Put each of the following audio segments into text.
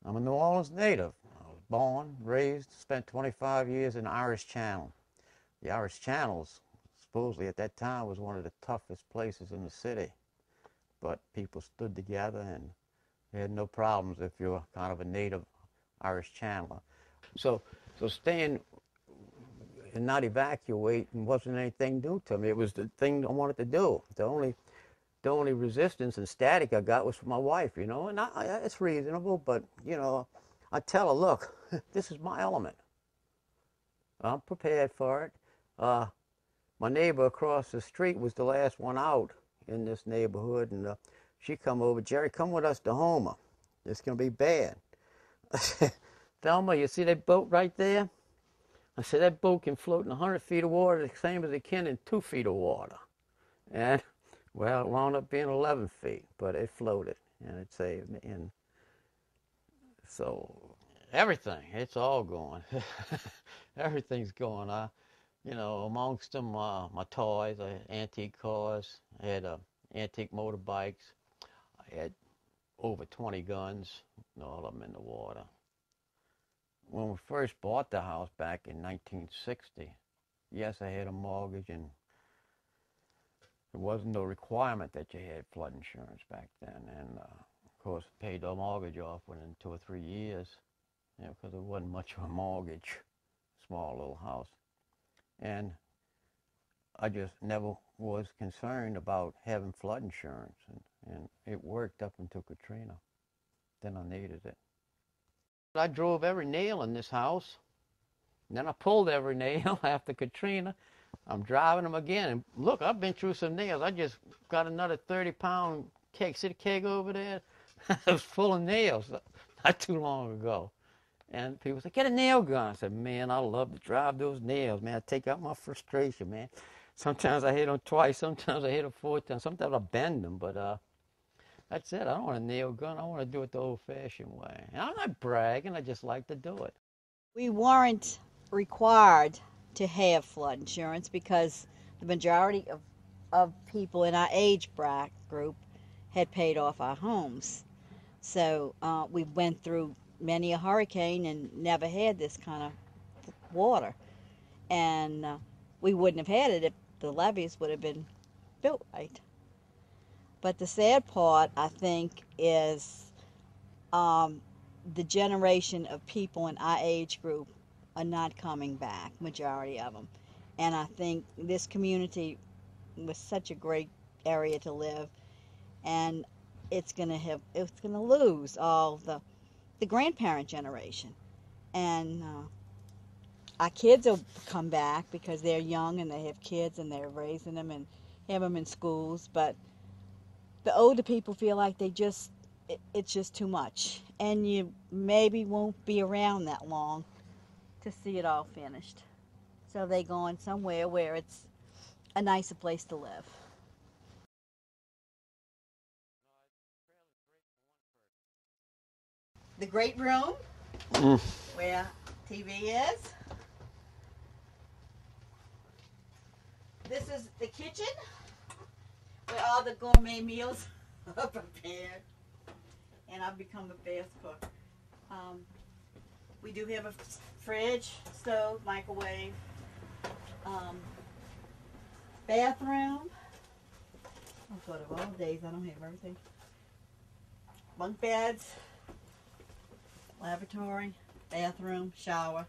I'm a New Orleans native. I was born, raised, spent 25 years in the Irish Channel. The Irish Channels, supposedly at that time, was one of the toughest places in the city. But people stood together and they had no problems if you're kind of a native Irish Channeler. So, so staying and not evacuating wasn't anything new to me. It was the thing I wanted to do. The only resistance and static I got was from my wife, and it's reasonable, but, I tell her, look, this is my element. I'm prepared for it. My neighbor across the street was the last one out in this neighborhood, and she come over, Jerry, come with us to Homer. It's going to be bad. I said, Thelma, you see that boat right there? I said, that boat can float in 100 feet of water the same as it can in 2 feet of water. And, well, it wound up being 11 feet, but it floated, and it saved me. And so everything, it's all going. Everything's going. Amongst them, my toys, I had antique cars, I had antique motorbikes, I had over 20 guns, all of them in the water. When we first bought the house back in 1960, yes, I had a mortgage, and there wasn't no requirement that you had flood insurance back then. And of course, paid the mortgage off within 2 or 3 years, because there wasn't much of a mortgage, small little house. And I just never was concerned about having flood insurance, and it worked up until Katrina. Then I needed it. I drove every nail in this house, and then I pulled every nail after Katrina. I'm driving them again, and look, I've been through some nails. I just got another 30-pound keg. See the keg over there? It was full of nails not too long ago. And people say, get a nail gun. I said, man, I love to drive those nails, man. I take out my frustration, man. Sometimes I hit them twice. Sometimes I hit them 4 times. Sometimes I bend them, but that's it. I don't want a nail gun. I want to do it the old-fashioned way. And I'm not bragging. I just like to do it. We weren't required to have flood insurance because the majority of people in our age bracket group had paid off our homes. So we went through many a hurricane and never had this kind of water. And we wouldn't have had it if the levees would have been built right. But the sad part, I think, is the generation of people in our age group are not coming back, majority of them. And I think this community was such a great area to live, and it's gonna lose all the grandparent generation. And our kids will come back because they're young and they have kids and they're raising them and have them in schools. But the older people feel like it's just too much, and you maybe won't be around that long to see it all finished. So they going somewhere where it's a nicer place to live. The great room where TV is. This is the kitchen where all the gourmet meals are prepared. And I've become a fast cook. We do have a fridge, stove, microwave, bathroom. I thought of all days, I don't have everything. Bunk beds, lavatory, bathroom, shower.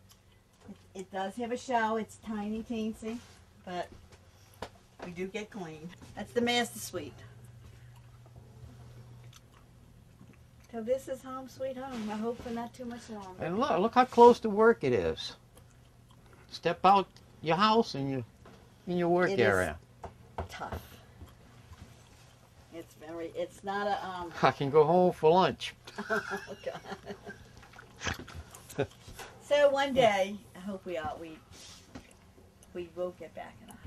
It does have a shower. It's tiny, teensy, but we do get clean. That's the master suite. So this is home sweet home. I hope for not too much longer. And look how close to work it is. Step out your house and in your work area. Tough. It's not a I can go home for lunch. Oh God. So one day, I hope we will get back in a